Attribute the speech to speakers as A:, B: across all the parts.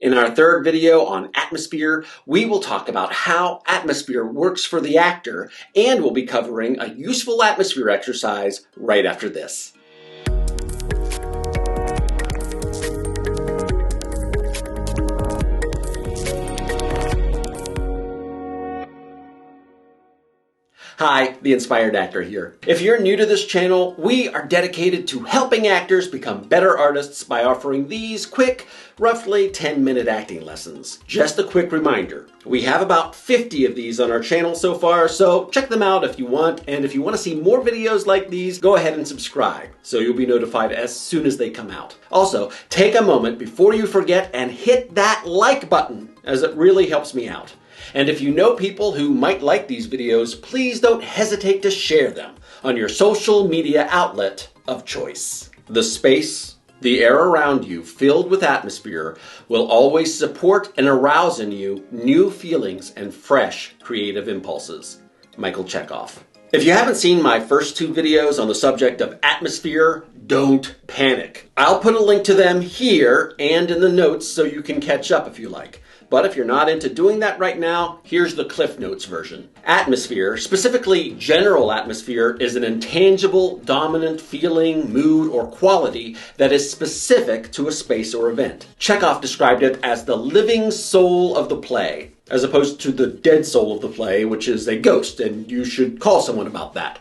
A: In our third video on atmosphere, we will talk about how atmosphere works for the actor, and we'll be covering a useful atmosphere exercise right after this. Hi, the Inspired Actor here. If you're new to this channel, we are dedicated to helping actors become better artists by offering these quick, roughly 10-minute acting lessons. Just a quick reminder, we have about 50 of these on our channel so far, so check them out if you want, and if you want to see more videos like these, go ahead and subscribe, so you'll be notified as soon as they come out. Also, take a moment before you forget and hit that like button, as it really helps me out. And if you know people who might like these videos, please don't hesitate to share them on your social media outlet of choice. The space, the air around you filled with atmosphere will always support and arouse in you new feelings and fresh creative impulses. Michael Chekhov. If you haven't seen my first two videos on the subject of atmosphere, don't panic. I'll put a link to them here and in the notes so you can catch up if you like. But if you're not into doing that right now, here's the Cliff Notes version. Atmosphere, specifically general atmosphere, is an intangible, dominant feeling, mood, or quality that is specific to a space or event. Chekhov described it as the living soul of the play, as opposed to the dead soul of the play, which is a ghost, and you should call someone about that.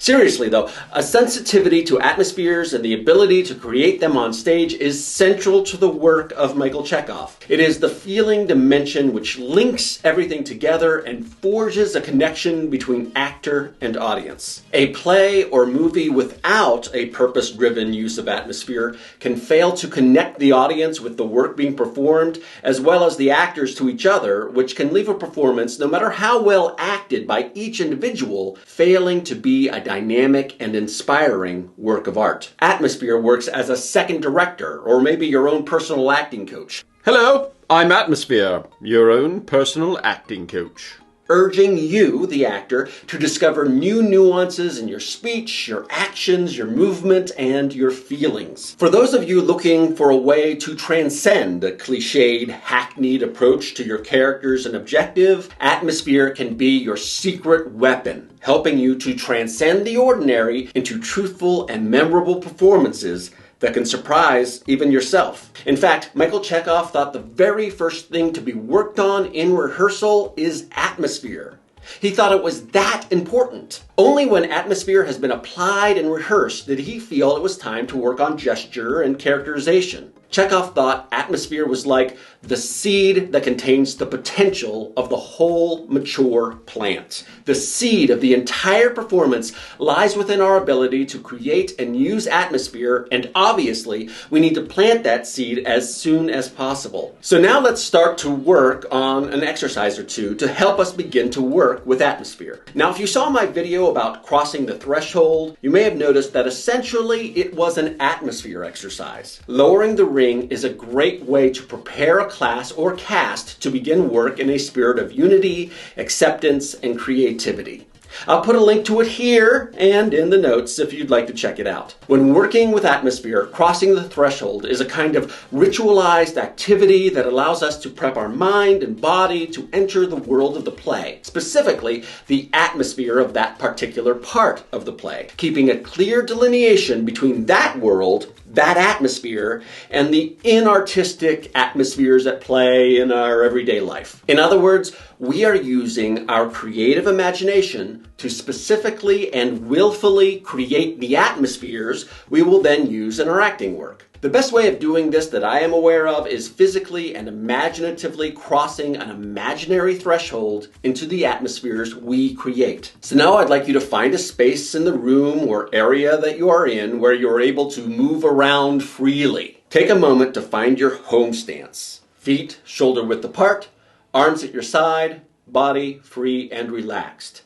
A: Seriously though, a sensitivity to atmospheres and the ability to create them on stage is central to the work of Michael Chekhov. It is the feeling dimension which links everything together and forges a connection between actor and audience. A play or movie without a purpose-driven use of atmosphere can fail to connect the audience with the work being performed, as well as the actors to each other, which can leave a performance, no matter how well acted by each individual, failing to be a dynamic and inspiring work of art. Atmosphere works as a second director, or maybe your own personal acting coach.
B: Hello, I'm Atmosphere, your own personal acting coach.
A: Urging you, the actor, to discover new nuances in your speech, your actions, your movement, and your feelings. For those of you looking for a way to transcend a cliched, hackneyed approach to your characters and objective, atmosphere can be your secret weapon, helping you to transcend the ordinary into truthful and memorable performances that can surprise even yourself. In fact, Michael Chekhov thought the very first thing to be worked on in rehearsal is atmosphere. He thought it was that important. Only when atmosphere has been applied and rehearsed did he feel it was time to work on gesture and characterization. Chekhov thought atmosphere was like the seed that contains the potential of the whole mature plant. The seed of the entire performance lies within our ability to create and use atmosphere, and obviously we need to plant that seed as soon as possible. So now let's start to work on an exercise or two to help us begin to work with atmosphere. Now, if you saw my video about crossing the threshold, you may have noticed that essentially it was an atmosphere exercise. Lowering the ring is a great way to prepare a class or cast to begin work in a spirit of unity, acceptance, and creativity. I'll put a link to it here and in the notes if you'd like to check it out. When working with atmosphere, crossing the threshold is a kind of ritualized activity that allows us to prep our mind and body to enter the world of the play, specifically the atmosphere of that particular part of the play, keeping a clear delineation between that world, that atmosphere, and the inartistic atmospheres at play in our everyday life. In other words, we are using our creative imagination to specifically and willfully create the atmospheres we will then use in our acting work. The best way of doing this that I am aware of is physically and imaginatively crossing an imaginary threshold into the atmospheres we create. So now I'd like you to find a space in the room or area that you are in where you're able to move around freely. Take a moment to find your home stance. Feet shoulder width apart, arms at your side, body free and relaxed.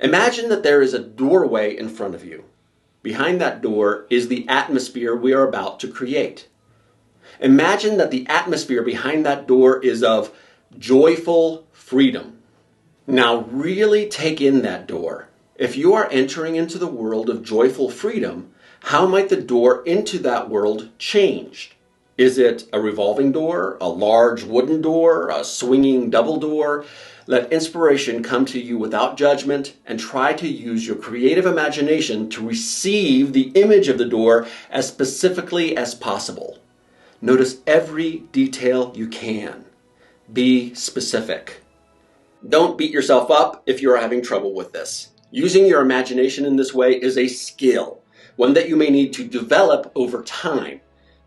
A: Imagine that there is a doorway in front of you. Behind that door is the atmosphere we are about to create. Imagine that the atmosphere behind that door is of joyful freedom. Now really take in that door. If you are entering into the world of joyful freedom, how might the door into that world change? Is it a revolving door, a large wooden door, a swinging double door? Let inspiration come to you without judgment and try to use your creative imagination to receive the image of the door as specifically as possible. Notice every detail you can. Be specific. Don't beat yourself up if you're having trouble with this. Using your imagination in this way is a skill, one that you may need to develop over time.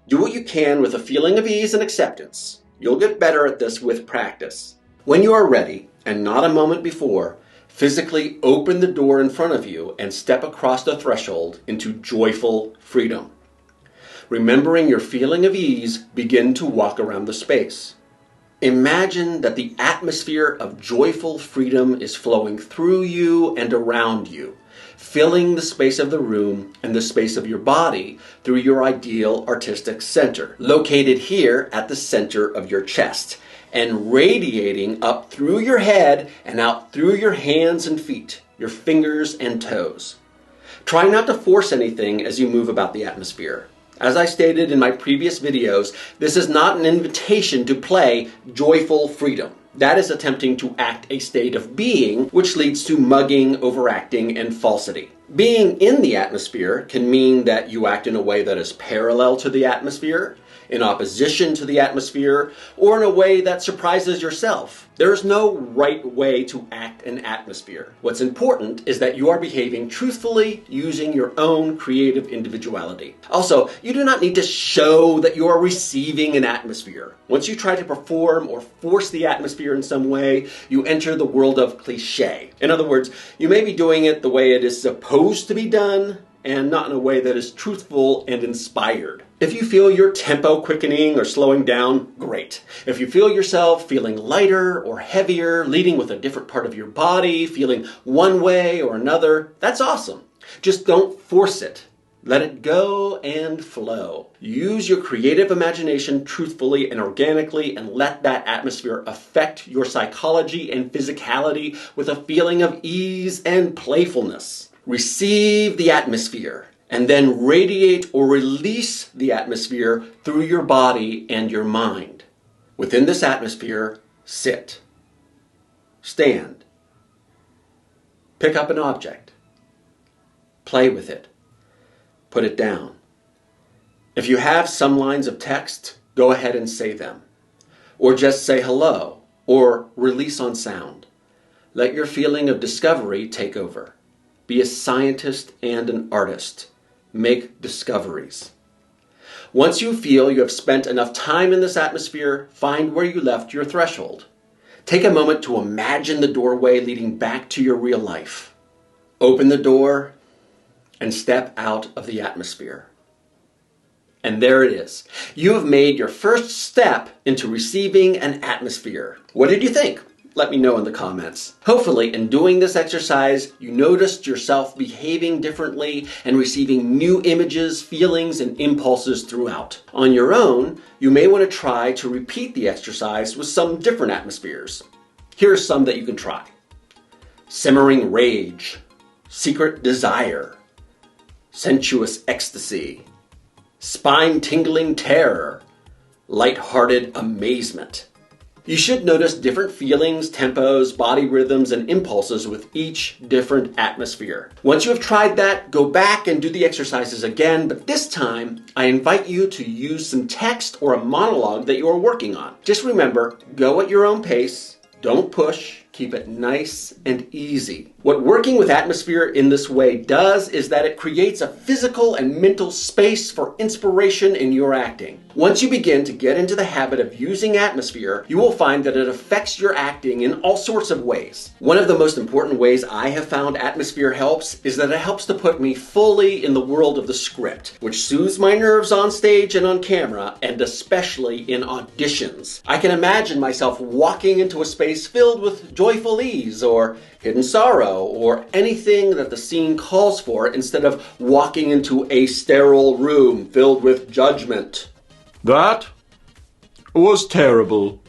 A: Do what you can with a feeling of ease and acceptance. You'll get better at this with practice. When you are ready, and not a moment before, physically open the door in front of you and step across the threshold into joyful freedom. Remembering your feeling of ease, begin to walk around the space. Imagine that the atmosphere of joyful freedom is flowing through you and around you, filling the space of the room and the space of your body through your ideal artistic center, located here at the center of your chest, and radiating up through your head and out through your hands and feet, your fingers and toes. Try not to force anything as you move about the atmosphere. As I stated in my previous videos, this is not an invitation to play joyful freedom. That is attempting to act a state of being, which leads to mugging, overacting, and falsity. Being in the atmosphere can mean that you act in a way that is parallel to the atmosphere, in opposition to the atmosphere, or in a way that surprises yourself. There is no right way to act an atmosphere. What's important is that you are behaving truthfully using your own creative individuality. Also, you do not need to show that you are receiving an atmosphere. Once you try to perform or force the atmosphere in some way, you enter the world of cliché. In other words, you may be doing it the way it is supposed to be done, and not in a way that is truthful and inspired. If you feel your tempo quickening or slowing down, great. If you feel yourself feeling lighter or heavier, leading with a different part of your body, feeling one way or another, that's awesome. Just don't force it. Let it go and flow. Use your creative imagination truthfully and organically, and let that atmosphere affect your psychology and physicality with a feeling of ease and playfulness. Receive the atmosphere, and then radiate or release the atmosphere through your body and your mind. Within this atmosphere, sit, stand, pick up an object, play with it, put it down. If you have some lines of text, go ahead and say them, or just say hello, or release on sound. Let your feeling of discovery take over. Be a scientist and an artist. Make discoveries. Once you feel you have spent enough time in this atmosphere, find where you left your threshold. Take a moment to imagine the doorway leading back to your real life. Open the door and step out of the atmosphere. And there it is. You have made your first step into receiving an atmosphere. What did you think? Let me know in the comments. Hopefully, in doing this exercise, you noticed yourself behaving differently and receiving new images, feelings, and impulses throughout. On your own, you may want to try to repeat the exercise with some different atmospheres. Here are some that you can try. Simmering rage, secret desire, sensuous ecstasy, spine-tingling terror, light-hearted amazement. You should notice different feelings, tempos, body rhythms, and impulses with each different atmosphere. Once you have tried that, go back and do the exercises again, but this time, I invite you to use some text or a monologue that you are working on. Just remember, go at your own pace, don't push, keep it nice and easy. What working with atmosphere in this way does is that it creates a physical and mental space for inspiration in your acting. Once you begin to get into the habit of using atmosphere, you will find that it affects your acting in all sorts of ways. One of the most important ways I have found atmosphere helps is that it helps to put me fully in the world of the script, which soothes my nerves on stage and on camera, and especially in auditions. I can imagine myself walking into a space filled with joyful ease or hidden sorrow or anything that the scene calls for, instead of walking into a sterile room filled with judgment.
B: That was terrible.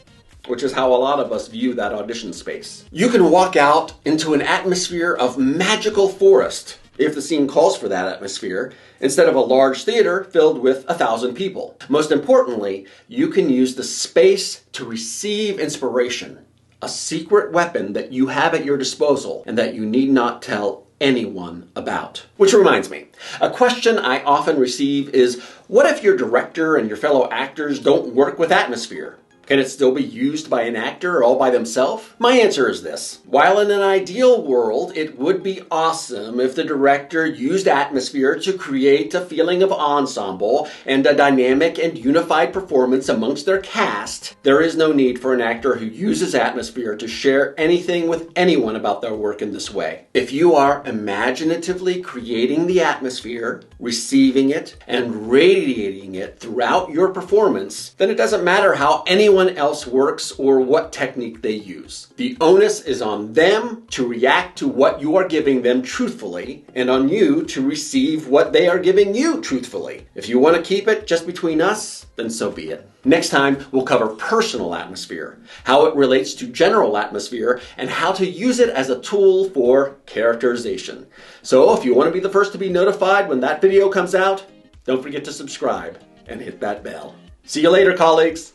A: Which is how a lot of us view that audition space. You can walk out into an atmosphere of magical forest. if the scene calls for that atmosphere, instead of a large theater filled with 1,000 people. Most importantly, you can use the space to receive inspiration, a secret weapon that you have at your disposal and that you need not tell anyone about. Which reminds me, a question I often receive is, what if your director and your fellow actors don't work with atmosphere? Can it still be used by an actor all by themselves? My answer is this. While in an ideal world, it would be awesome if the director used atmosphere to create a feeling of ensemble and a dynamic and unified performance amongst their cast, there is no need for an actor who uses atmosphere to share anything with anyone about their work in this way. If you are imaginatively creating the atmosphere, receiving it, and radiating it throughout your performance, then it doesn't matter how anyone else works or what technique they use. The onus is on them to react to what you are giving them truthfully, and on you to receive what they are giving you truthfully. If you want to keep it just between us, then so be it. Next time, we'll cover personal atmosphere, how it relates to general atmosphere, and how to use it as a tool for characterization. So if you want to be the first to be notified when that video comes out, don't forget to subscribe and hit that bell. See you later, colleagues.